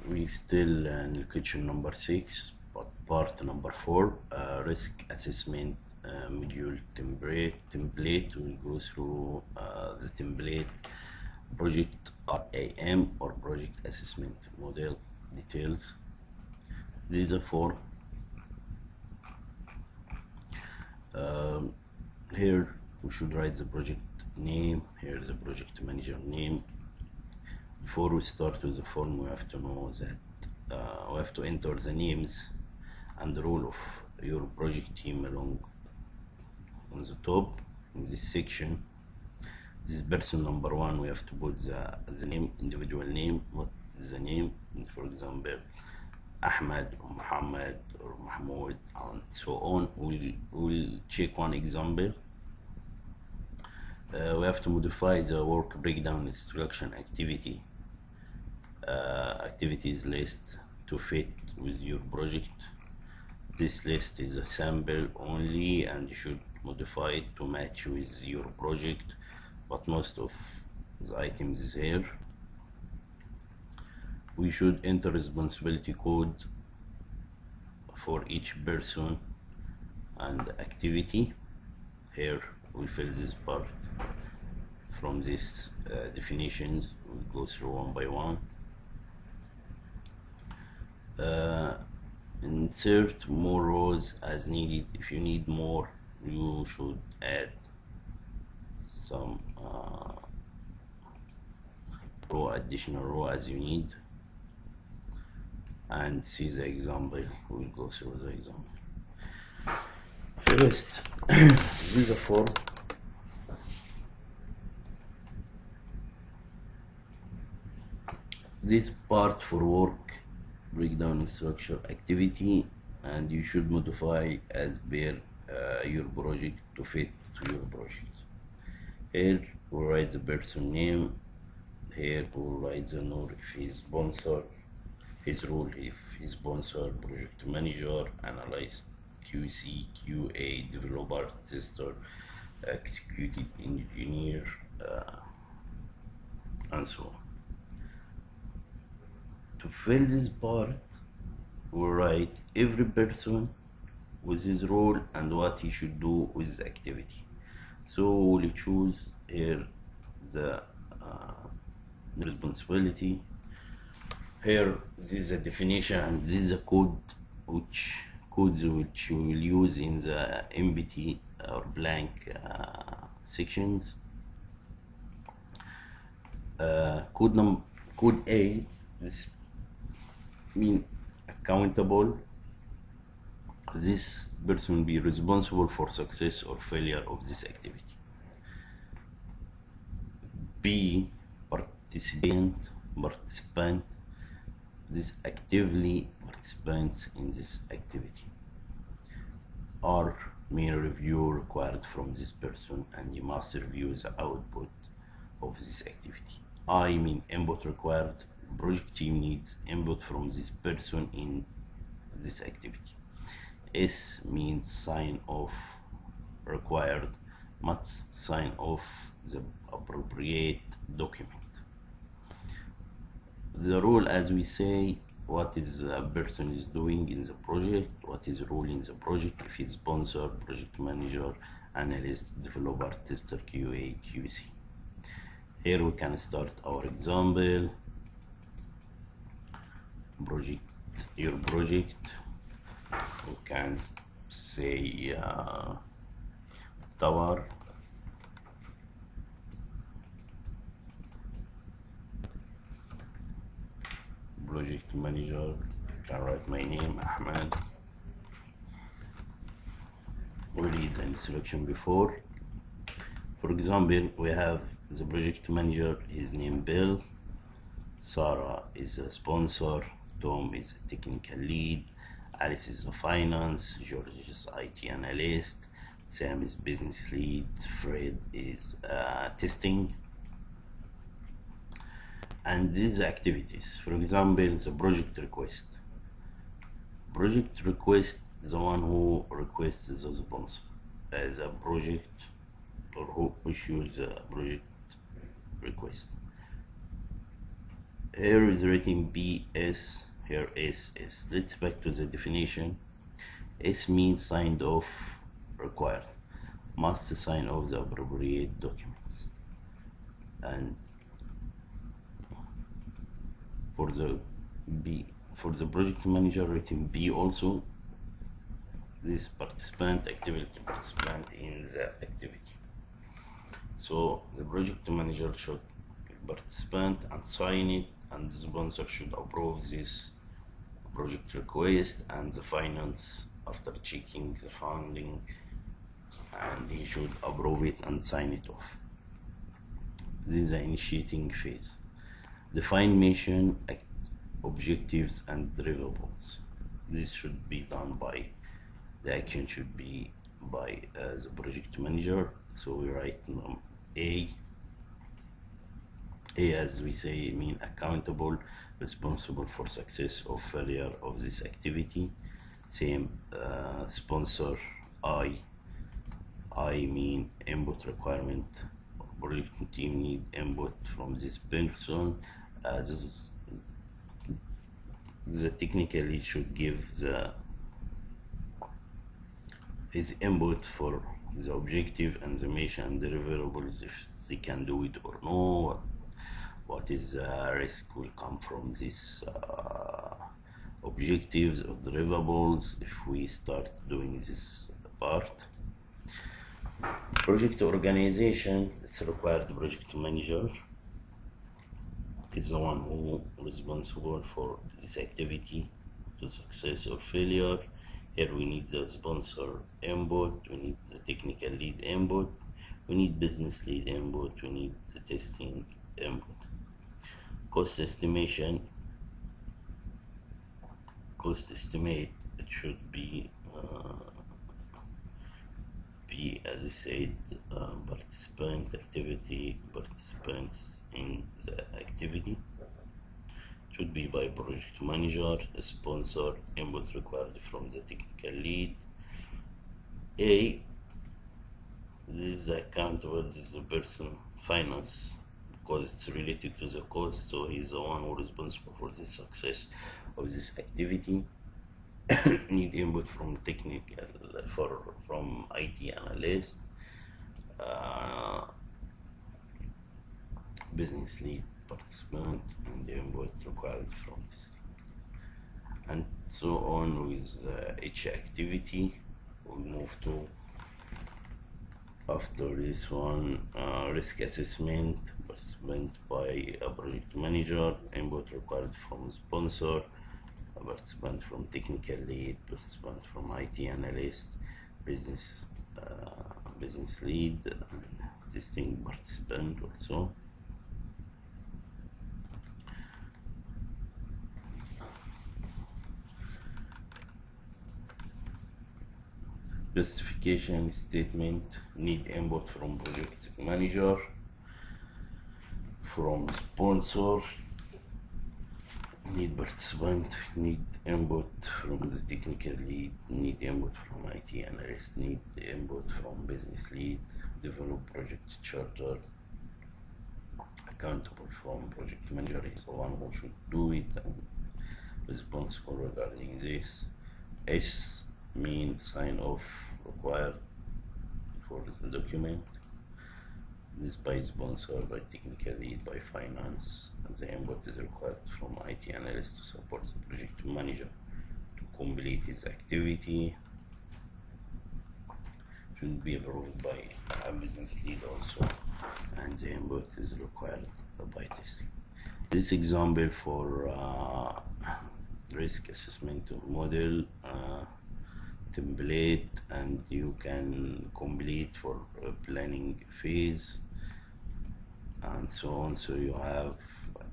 We still in kitchen number 6, but part number 4, risk assessment module template. We'll go through the template, project RAM or project assessment model details. These are four. Here we should write the project name. Here the project manager name. Before we start with the form, we have to know that we have to enter the names and the role of your project team along on the top in this section. This person number 1, we have to put the name, individual name, what is the name, for example Ahmed or Muhammad or Mahmoud and so on. We'll check one example. We have to modify the work breakdown instruction activity activities list to fit with your project. This list is a sample only and you should modify it to match with your project, but most of the items is here. We should enter responsibility code for each person and activity. Here we fill this part from these definitions. We'll go through one by one. Insert more rows as needed. If you need more, you should add some additional row as you need, and see the example. We'll go through the example first. These are four. This part for work breakdown structure activity, and you should modify as per your project to fit to your project. Here we'll write the person name. Here we'll write the name if he's sponsor, his role if he's sponsor, project manager, analyst, QC, QA, developer, tester, executive engineer, and so on. To fill this part, we write every person with his role and what he should do with the activity. So we'll choose here the responsibility. Here this is a definition and this is a code which we will use in the empty or blank sections. Code A, this mean accountable. This person will be responsible for success or failure of this activity. B, participant, this actively participates in this activity. R, main review required from this person and he must review the output of this activity. I mean input required, project team needs input from this person in this activity. S means sign off required, must sign off the appropriate document. The role, as we say, what is a person is doing in the project, what is role in the project, if he's sponsor, project manager, analyst, developer, tester, QA, QC. Here we can start our example. Your project, we can say tower, project manager, can write my name Ahmed. We read the instruction before. For example, we have the project manager, his name Bill, Sarah is a sponsor, Tom is a technical lead, Alice is a finance, George is IT analyst, Sam is business lead, Fred is testing. And these activities, for example, the project request. Project request is the one who requests the sponsor as a project, or who issues a project request. Here is written BS, here S. Let's back to the definition. S means signed off, required, must sign off the appropriate documents. And for the B, for the project manager, written B also, this participant in the activity. So the project manager should participant and sign it, and the sponsor should approve this project request and the finance after checking the funding, and he should approve it and sign it off. This is the initiating phase. Define mission, objectives and deliverables. This should be done by, the action should be by the project manager. So we write A, as we say, mean accountable, responsible for success or failure of this activity. Same sponsor I mean input requirement. Project team need input from this person. The technical lead should give his input for the objective and the mission and deliverables, if they can do it or no. What is the risk will come from this objectives or deliverables if we start doing this part. Project organization, it's required project manager is the one who is responsible for this activity to success or failure. Here we need the sponsor input, we need the technical lead input, we need business lead input, we need the testing input. Cost estimation, cost estimate, it should be as we said, participants in the activity. It should be by project manager, sponsor, input required from the technical lead. A, this is accountable, this is the person finance, because it's related to the cost, so he's the one who is responsible for the success of this activity. Need input from technical, from IT analyst, business lead, participant, and the input required from testing, and so on with each activity. We'll move to, after this one, risk assessment, participant by a project manager, input required from sponsor, participant from technical lead, participant from IT analyst, business lead, and testing participant also. Justification statement, need input from project manager, from sponsor, need participant, need input from the technical lead, need input from IT analyst, need input from business lead, develop project charter, accountable from project manager is the one who should do it and responsible regarding this. S means sign off required for the document. This by sponsor, by technical lead, by finance, and the input is required from IT analyst to support the project manager to complete his activity. Should be approved by a business lead also, and the input is required by testing. This example for risk assessment model template, and you can complete for planning phase and so on. So you have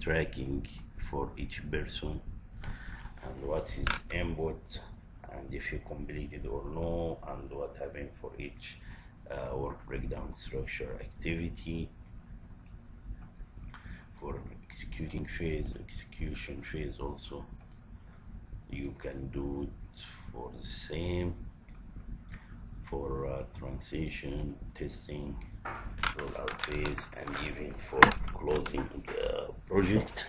tracking for each person and what is input and if you completed or no, and what happened for each work breakdown structure activity. For execution phase also you can do it for the same, for transition, testing, rollout phase, and even for closing the project.